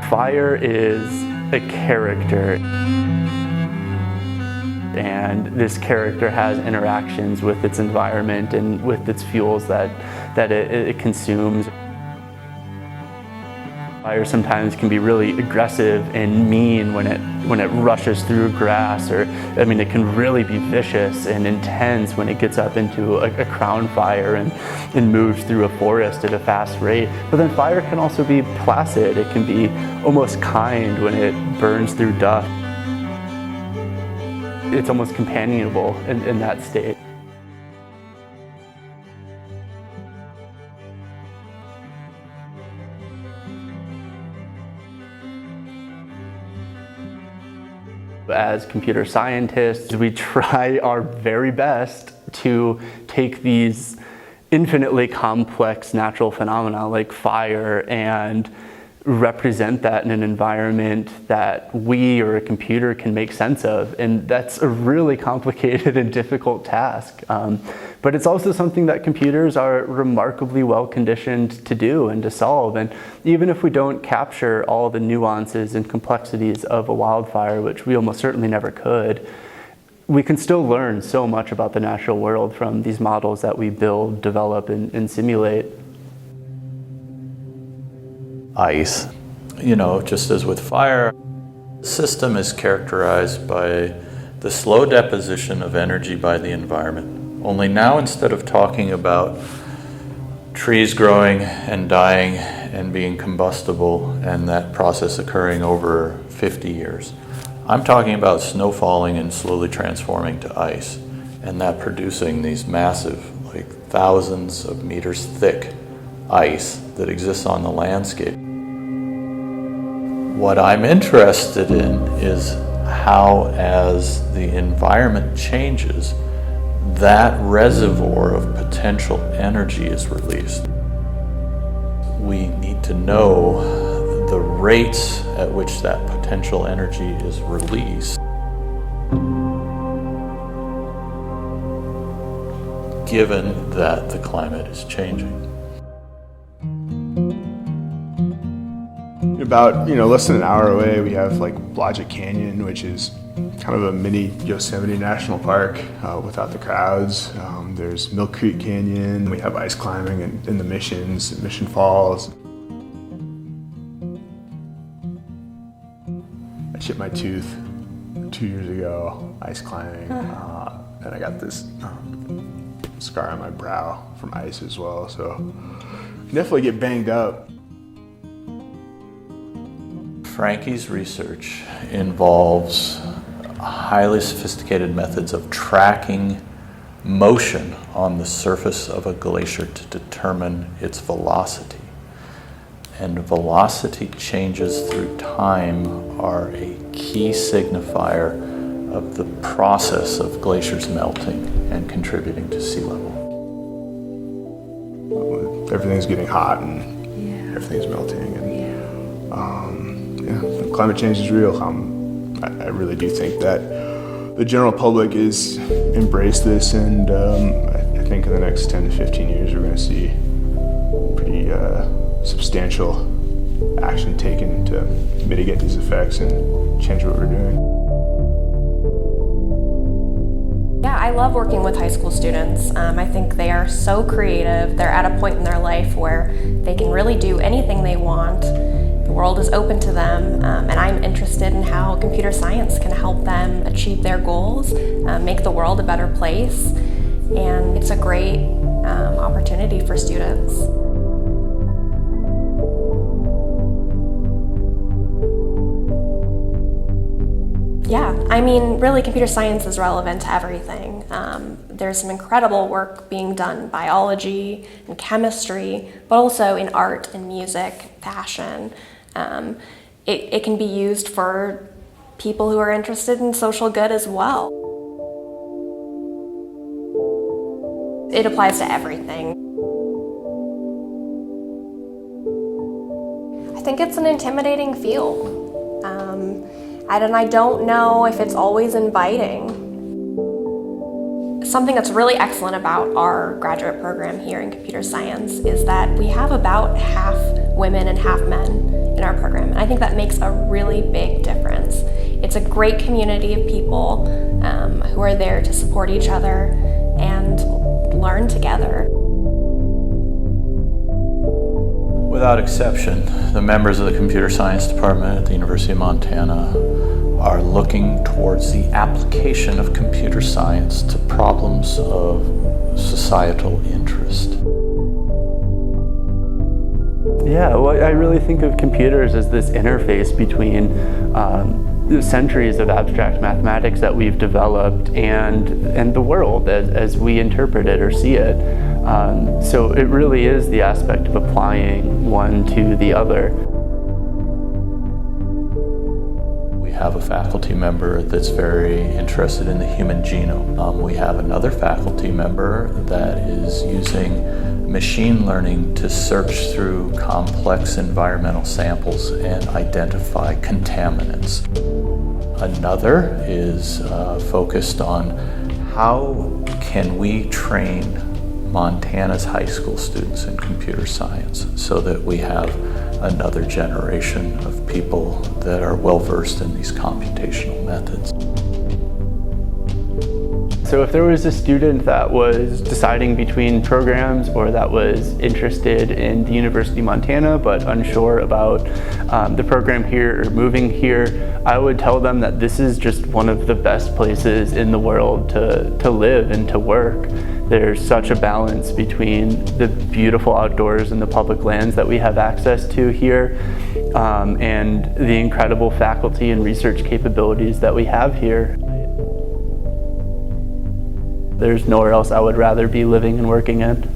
Fire is a character, and this character has interactions with its environment and with its fuels that it consumes. Fire sometimes can be really aggressive and mean when it rushes through grass, or I mean, it can really be vicious and intense when it gets up into a crown fire and moves through a forest at a fast rate. But then fire can also be placid. It can be almost kind when it burns through dust. It's almost companionable in that state. As computer scientists, we try our very best to take these infinitely complex natural phenomena like fire and represent that in an environment that we or a computer can make sense of. And that's a really complicated and difficult task. But it's also something that computers are remarkably well conditioned to do and to solve. And even if we don't capture all the nuances and complexities of a wildfire, which we almost certainly never could, we can still learn so much about the natural world from these models that we build, develop, and simulate. Ice, just as with fire, the system is characterized by the slow deposition of energy by the environment. Only now, instead of talking about trees growing and dying and being combustible and that process occurring over 50 years, I'm talking about snow falling and slowly transforming to ice, and that producing these massive, thousands of meters thick ice that exists on the landscape. What I'm interested in is how, as the environment changes, that reservoir of potential energy is released. We need to know the rates at which that potential energy is released, given that the climate is changing. About less than an hour away, we have Blodgett Canyon, which is kind of a mini Yosemite National Park without the crowds. There's Mill Creek Canyon. We have ice climbing in the Mission Falls. I chipped my tooth 2 years ago ice climbing, and I got this scar on my brow from ice as well. So you definitely get banged up. Frankie's research involves highly sophisticated methods of tracking motion on the surface of a glacier to determine its velocity. And velocity changes through time are a key signifier of the process of glaciers melting and contributing to sea level. Everything's getting hot and everything's melting, and climate change is real. I really do think that the general public is embraced this, and I think in the next 10 to 15 years we're going to see pretty substantial action taken to mitigate these effects and change what we're doing. Yeah, I love working with high school students. I think they are so creative. They're at a point in their life where they can really do anything they want. The world is open to them, and I'm interested in how computer science can help them achieve their goals, make the world a better place, and it's a great opportunity for students. Yeah, really computer science is relevant to everything. There's some incredible work being done in biology and chemistry, but also in art and music, fashion. It can be used for people who are interested in social good as well. It applies to everything. I think it's an intimidating field. And I don't know if it's always inviting. Something that's really excellent about our graduate program here in computer science is that we have about half women and half men in our program. And I think that makes a really big difference. It's a great community of people who are there to support each other and learn together. Without exception, the members of the computer science department at the University of Montana are looking towards the application of computer science to problems of societal interest. Yeah, well, I really think of computers as this interface between the centuries of abstract mathematics that we've developed and the world as we interpret it or see it. So it really is the aspect of applying one to the other. We have a faculty member that's very interested in the human genome. We have another faculty member that is using machine learning to search through complex environmental samples and identify contaminants. Another is focused on how can we train Montana's high school students in computer science so that we have another generation of people that are well versed in these computational methods. So if there was a student that was deciding between programs or that was interested in the University of Montana but unsure about the program here or moving here, I would tell them that this is just one of the best places in the world to live and to work. There's such a balance between the beautiful outdoors and the public lands that we have access to here and the incredible faculty and research capabilities that we have here. There's nowhere else I would rather be living and working in.